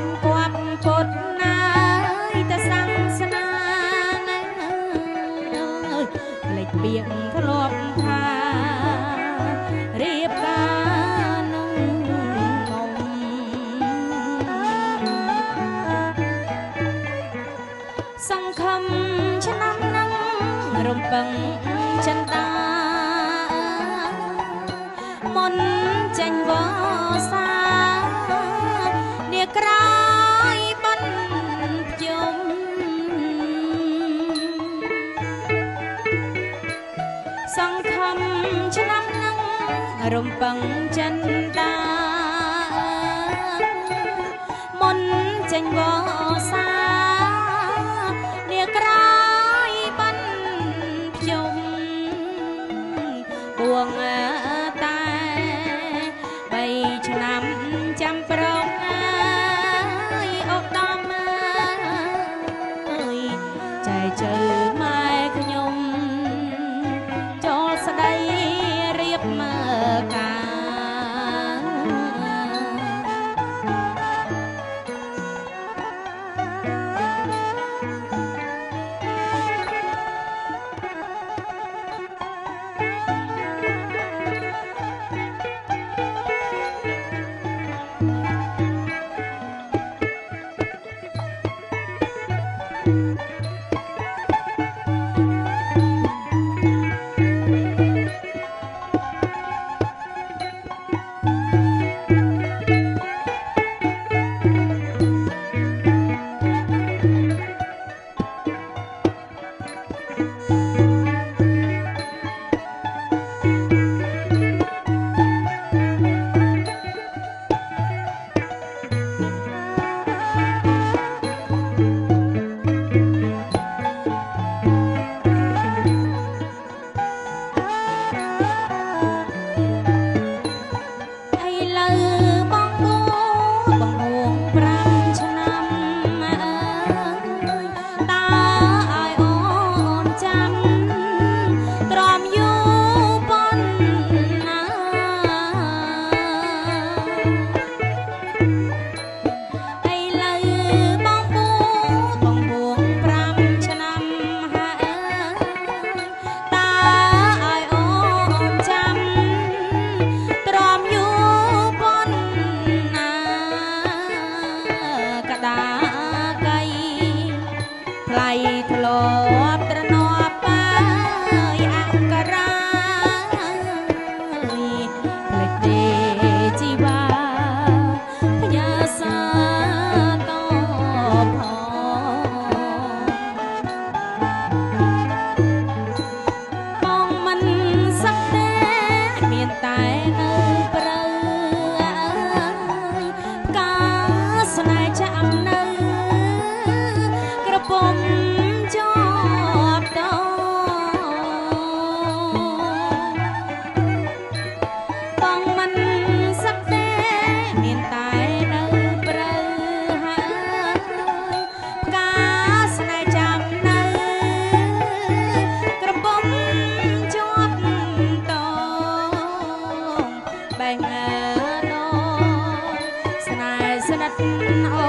មគប់ពុតណាយតសាំងស្នាលេចពីងធ្លាប់ថារៀបការនឹងងំសង្ឃឹមឆ្នាំនឹងរំពឹងចិនតាមុនចេញវសានាក្រោយបិណ្ឌយំសង្ឃឹមឆ្នាំនឹងរំពឹងចិនតាមុនចេញវសានាក្រោយបិណ្ឌយំពួងតែ3ឆ្នាំចាំប្រងអូដំអើយចែជើម៉ែខ្ញុំចូលស្ដីរៀបមើការថ្លៃធ្លាប់ត្រណប់បាយអក្សរាផ្លេចទេជីវាភយាសាតផងមិនសឹកទេមានតែនៅព្រៅផ្កាស្នេហ៍ចាំនៅក្រពុំជាប់តបងមិនសឹកទេមានតែនៅព្រៅហើយផ្កាស្នេហ៍ចាំនៅក្រពុំជាប់តបែងណោស្នេហ៍ស្និទ្ធអូ